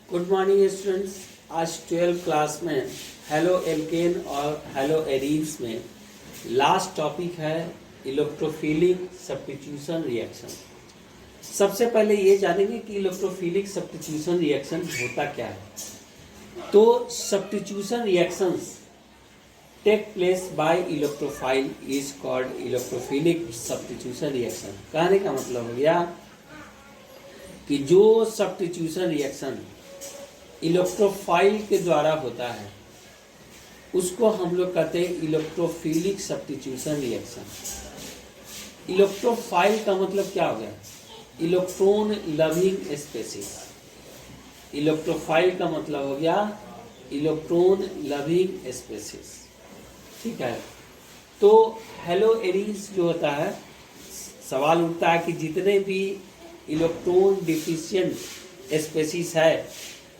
Good morning students. आज 12 class में halo alkane और हेलो एरीन्स में लास्ट टॉपिक है इलेक्ट्रोफिलिक सब्स्टिट्यूशन रिएक्शन। सबसे पहले ये जानेंगे कि इलेक्ट्रोफिलिक सब्स्टिट्यूशन रिएक्शन होता क्या है। तो substitution reactions take place by electrophile is called electrophilic substitution reaction. कहने का मतलब हो गया कि जो सब्स्टिट्यूशन रिएक्शन इलेक्ट्रोफाइल के द्वारा होता है उसको हम लोग कहते हैं इलेक्ट्रोफिलिक सब्स्टिट्यूशन रिएक्शन। इलेक्ट्रोफाइल का मतलब क्या हो गया? Electron loving species. इलेक्ट्रोफाइल का मतलब हो गया इलेक्ट्रॉन लविंग स्पेसीज। ठीक है। तो हेलो एरीज जो होता है, सवाल उठता है कि जितने भी इलेक्ट्रॉन डिफिशिएंट स्पेसीज है,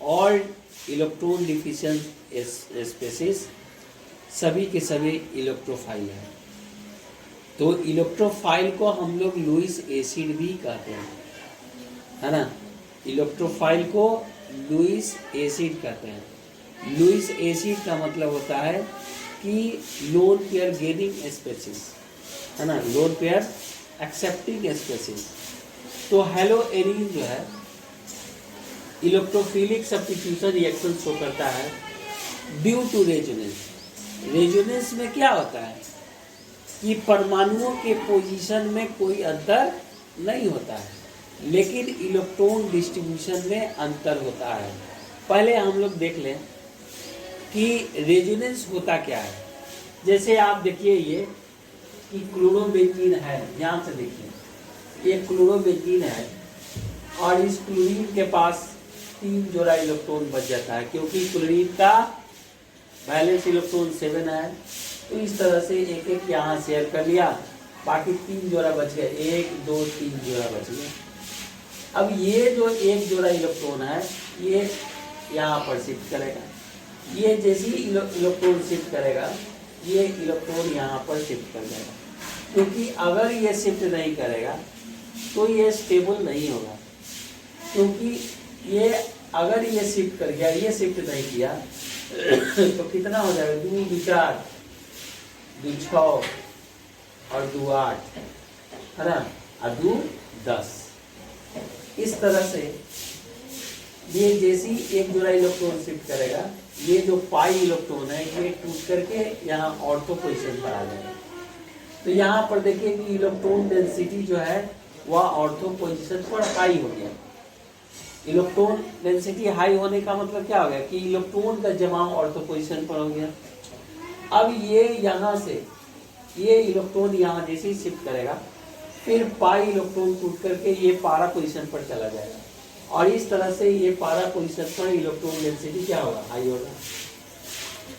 ऑल इलेक्ट्रॉन डिफिशिएंट स्पेसीज सभी के सभी इलेक्ट्रोफाइल है। तो इलेक्ट्रोफाइल को हम लोग लुईस एसिड भी कहते हैं, है ना। इलेक्ट्रोफाइल को लुईस एसिड कहते हैं। लुईस एसिड का मतलब होता है कि लोन पेयर गेनिंग स्पेसीज, है ना, लोन पेयर एक्सेप्टिंग स्पेसीज। तो हेलो एरीन जो है इलेक्ट्रोफिलिक सब्स्टिट्यूशन रिएक्शन शो करता है ड्यू टू रेजोनेंस। रेजोनेंस में क्या होता है कि परमाणुओं के पोजीशन में कोई अंतर नहीं होता है, लेकिन इलेक्ट्रॉन डिस्ट्रीब्यूशन में अंतर होता है। पहले हम लोग देख लें कि रेजोनेंस होता क्या है। जैसे आप देखिए ये कि क्लोरोबेंजीन है, यहाँ से देखिए ये क्लोरोबेंजीन है और इस क्लोरीन के पास 3 जोड़ा इलेक्ट्रॉन बच जाता है, क्योंकि क्लोरीन का बैलेंस इलेक्ट्रॉन 7 है। तो इस तरह से एक एक यहाँ शेयर कर लिया, बाकी 3 जोड़ा बच गया, 1 2 3 जोड़ा बच गया। अब ये जो एक जोड़ा इलेक्ट्रॉन है ये यहाँ पर शिफ्ट करेगा। ये जैसे ही इलेक्ट्रॉन शिफ्ट करेगा ये इलेक्ट्रॉन यहाँ पर शिफ्ट कर जाएगा, क्योंकि अगर ये शिफ्ट नहीं करेगा तो ये स्टेबल नहीं होगा। क्योंकि ये अगर ये शिफ्ट कर गया, ये शिफ्ट नहीं किया तो कितना हो जाएगा? 2 2 4 2 6 और 2 8, है ना, और 2 10। इस तरह से ये जैसे ही एक जोड़ा इलेक्ट्रॉन शिफ्ट करेगा, ये जो पाई इलेक्ट्रॉन है ये टूट करके यहाँ ऑर्थो पोजीशन पर आ जाएगा। तो यहाँ पर देखिए कि इलेक्ट्रॉन डेंसिटी जो है वह ऑर्थो पोजीशन पर हाई हो गया। इलेक्ट्रॉन डेंसिटी हाई होने का मतलब क्या हो गया कि इलेक्ट्रॉन का जमाव ऑर्थो पोजीशन पर हो गया। अब ये यहाँ से ये इलेक्ट्रॉन यहाँ जैसे ही शिफ्ट करेगा, फिर पाई इलेक्ट्रॉन टूट करके ये पारा पोजीशन पर चला जाएगा, और इस तरह से ये पारा पोजीशन पर इलेक्ट्रॉन डेंसिटी क्या होगा? हाई होगा।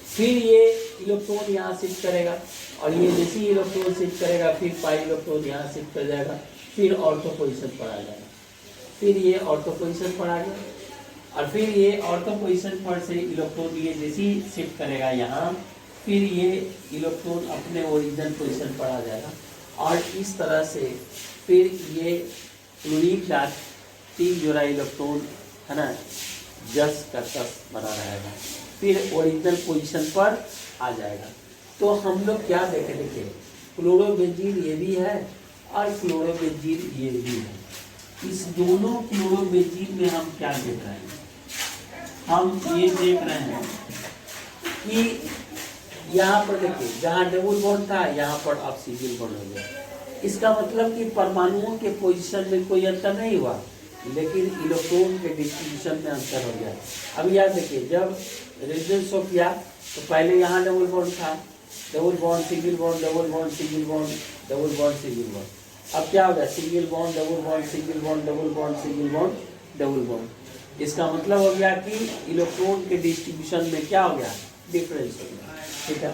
फिर ये इलेक्ट्रॉन यहाँ शिफ्ट करेगा, और ये जैसे ही इलेक्ट्रॉन शिफ्ट करेगा फिर पाई इलेक्ट्रॉन यहाँ शिफ्ट कर जाएगा, फिर ऑर्थो पोजीशन पर आ जाएगा। फिर ये ऑर्थो पोजीशन पर आ गया, और फिर ये ऑर्थो पोजीशन पर से इलेक्ट्रॉन ये जैसे ही शिफ्ट करेगा यहाँ, फिर ये इलेक्ट्रॉन अपने ओरिजिनल पोजीशन पर आ जाएगा। और इस तरह से फिर ये क्लोरीन का 3 जोड़ा इलेक्ट्रॉन, है ना, 10 का 10 बना रहेगा, फिर ओरिजिनल पोजीशन पर आ जाएगा। तो हम लोग क्या देखे? देखिए क्लोरोबेंजीन ये भी है और क्लोरोबेंजीन ये भी है। इस दोनों क्लोरोबेंजीन में हम क्या देख रहे हैं? हम ये देख रहे हैं कि यहाँ पर देखिए जहाँ डबल बॉन्ड था यहाँ पर अब सिंगल बॉन्ड हो गया। इसका मतलब कि परमाणुओं के पोजीशन में कोई अंतर नहीं हुआ, लेकिन इलेक्ट्रॉन के डिस्ट्रीब्यूशन में अंतर हो गया। अब याद देखिए जब रेजोनेंस शो किया तो पहले यहाँ डबल बॉन्ड था, double bond single bond, double bond single bond, double bond single bond. अब क्या होगा? Single bond double bond single bond double bond single bond double bond. इसका मतलब हो गया कि इलेक्ट्रॉन के डिस्ट्रीब्यूशन में क्या हो गया? डिफरेंस हो गया। ठीक है।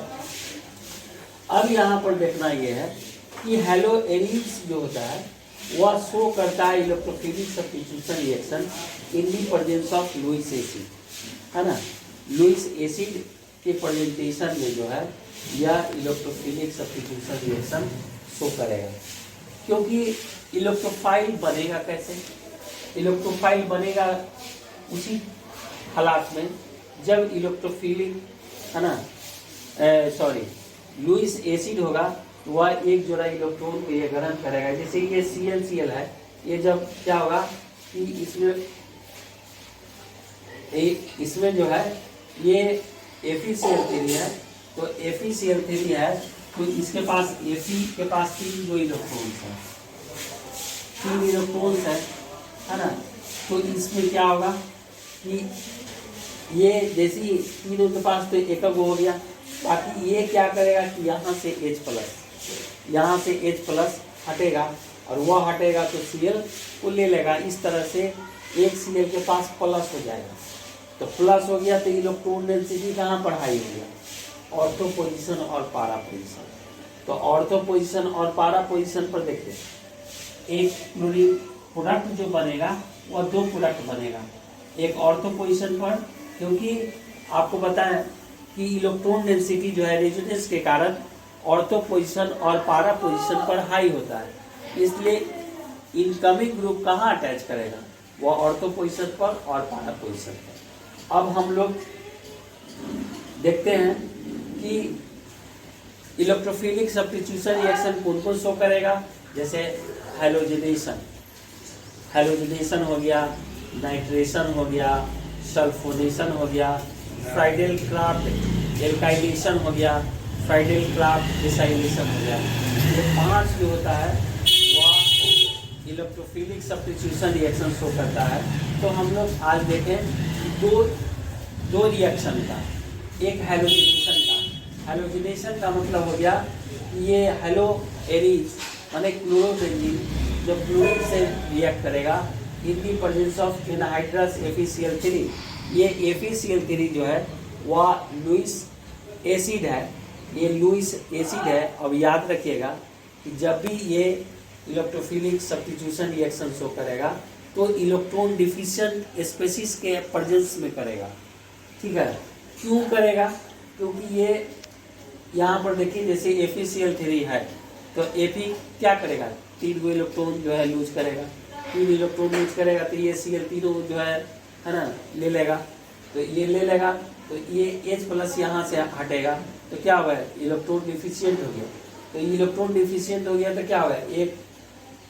अब यहाँ पर देखना ये है कि हेलो एरीन्स जो होता है वह शो करता है electrophilic substitution reaction in the presence of Lewis acid, है ना। लुईस एसिड के प्रेजेंटेशन में जो है यह इलेक्ट्रोफिलिक सब्स्टिट्यूशन रिएक्शन शो करेगा। क्योंकि इलेक्ट्रोफाइल बनेगा कैसे? इलेक्ट्रोफाइल बनेगा उसी हालात में जब इलेक्ट्रोफिलिक है ना लुईस एसिड होगा तो वह एक जोड़ा इलेक्ट्रॉन को ये ग्रहण करेगा। जैसे ये ClCl है, ये जब क्या होगा कि इसमें जो है ये FeCl3 है, तो FeCl3 है तो इसके पास Fe के पास 3 जो इलेक्ट्रॉन्स है, 3 इलेक्ट्रॉन्स है ना। तो इसमें क्या होगा कि ये जैसे तीनों के पास तो एक हो गया, बाकी ये क्या करेगा कि यहाँ से H+ हटेगा और वह हटेगा तो Cl को ले लेगा। इस तरह से एक Cl के पास प्लस हो जाएगा, तो प्लस हो गया तो इलेक्ट्रॉन डेंसिटी कहाँ पर हाई हो गया, ऑर्थो पोजीशन और पारा पोजीशन। तो ऑर्थो पोजीशन और पारा पोजीशन पर देखते एक क्लोरीन प्रोडक्ट जो बनेगा वह 2 प्रोडक्ट बनेगा। एक ऑर्थो पोजीशन पर, क्योंकि आपको पता है कि इलेक्ट्रॉन डेंसिटी जो है रेजोनेंस के कारण ऑर्थो पोजीशन और पारा पोजीशन पर हाई होता है, इसलिए इनकमिंग ग्रुप कहाँ अटैच करेगा, वह ऑर्थो पोजीशन पर और पारा पोजीशन पर। अब हम लोग देखते हैं कि इलेक्ट्रोफिलिक सब्स्टिट्यूशन रिएक्शन कौन कौन शो करेगा। जैसे हैलोजिनेशन हो गया, नाइट्रेशन हो गया, सल्फोनेशन हो गया, फ्राइडेल क्राफ्ट एल्काइलेशन हो गया, फ्राइडेल क्राफ्ट डिसाइलेशन हो गया। ये 5 जो होता है वह इलेक्ट्रोफिलिक सब्स्टिट्यूशन रिएक्शन शो करता है। तो हम लोग आज देखें दो रिएक्शन का, एक हैलोजिनेशन का। हैलोजिनेशन का मतलब हो गया ये हैलो एरीज माने क्लोरोबेंजीन जो क्लोरीन से रिएक्ट करेगा in the presence of anhydrous FeCl3। ये FeCl3 जो है वह लुईस एसिड है, ये लुईस एसिड है। अब याद रखिएगा कि जब भी ये इलेक्ट्रोफिलिक सब्स्टिट्यूशन रिएक्शन शो करेगा तो इलेक्ट्रॉन डिफिशिएंट स्पीशीज के प्रेजेंस में करेगा, ठीक है। क्यों करेगा, क्योंकि ये यहाँ पर देखिए जैसे FeCl3 है तो Fe क्या करेगा, 3 इलेक्ट्रॉन जो है लूज करेगा, 3 इलेक्ट्रॉन लूज करेगा तो ये Cl तीनों जो है ना ले लेगा। तो ये ले लेगा तो ये H+ यहाँ से हटेगा तो क्या हुआ, इलेक्ट्रॉन डिफिशिएंट हो गया। तो इलेक्ट्रॉन डिफिशिएंट हो गया तो क्या हुआ, एक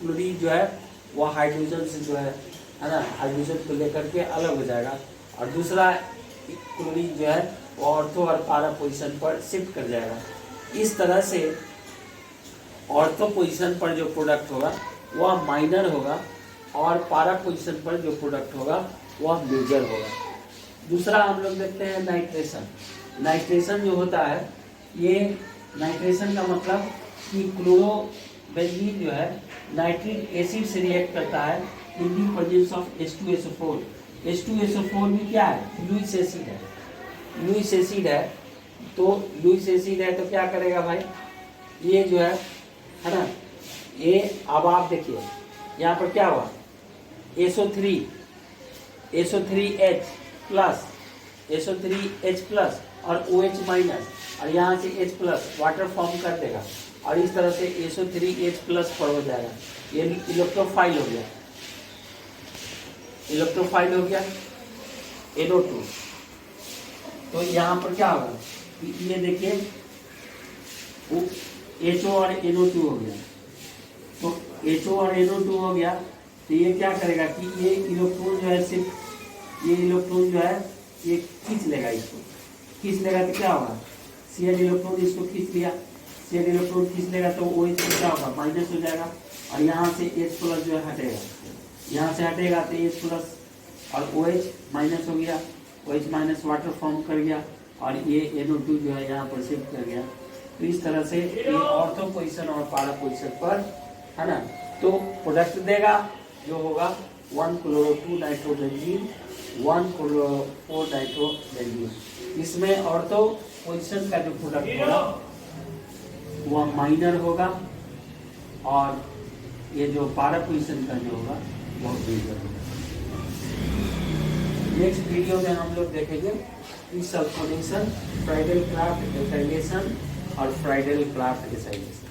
क्लोरीन जो है वह हाइड्रोजन से जो है ना हाइड्रोजन को लेकर के अलग हो जाएगा और दूसरा क्लोरीन जो है वो ऑर्थो और पारा पोजीशन पर शिफ्ट कर जाएगा। इस तरह से ऑर्थो पोजीशन पर जो प्रोडक्ट होगा वह माइनर होगा और पारा पोजीशन पर जो प्रोडक्ट होगा वह मेजर होगा। दूसरा हम लोग देखते हैं नाइट्रेशन। नाइट्रेशन जो होता है, ये नाइट्रेशन का मतलब कि क्लोरोबेंजीन जो है नाइट्रिक एसिड से रिएक्ट करता है इन the presence of H2SO4। H2SO4 भी क्या है, लुईस एसिड है। लुईस एसिड है तो लुईस एसिड है तो क्या करेगा भाई, ये जो है ना ये अब आप देखिए यहाँ पर क्या हुआ, SO3H+ और OH- और यहाँ से H+ वाटर फॉर्म कर देगा और इस तरह से SO3H+ पर हो जाएगा। ये इलेक्ट्रोफाइल हो गया, इलेक्ट्रोफाइल हो गया NO2। तो यहाँ पर क्या होगा, ये देखिए HO और NO2 हो गया। तो HO और NO2 हो गया तो ये क्या करेगा कि ये इलेक्ट्रॉन जो है सिर्फ ये इलेक्ट्रॉन जो है ये खींच लेगा, इसको खींच लेगा तो क्या होगा, Cl इलेक्ट्रॉन इसको खींच लिया, Cl इलेक्ट्रॉन खींच लेगा तो OH क्या होगा, माइनस हो जाएगा और यहाँ से H+ जो है हटेगा, यहाँ से हटेगा तो H+ और OH- हो गया, OH- वाटर फॉर्म कर गया और ये NO2 जो है यहाँ पर शिफ्ट कर गया। तो इस तरह से ये ऑर्थो पोजीशन और पारा पोजीशन पर है ना, तो प्रोडक्ट देगा जो होगा 1-chloro-2 नाइट्रोबेंजीन 1-chloro-4 नाइट्रोबेंजीन। इसमें ऑर्थो पोजीशन का जो प्रोडक्ट होगा वह माइनर होगा और ये जो पारा पोजीशन का जो होगा वह मेजर होगा। नेक्स्ट वीडियो में हम लोग देखेंगे सल्फोनेशन, फ्राइडेल क्राफ्ट एल्काइलेशन और फ्राइडेल क्राफ्ट डिसाइलेशन।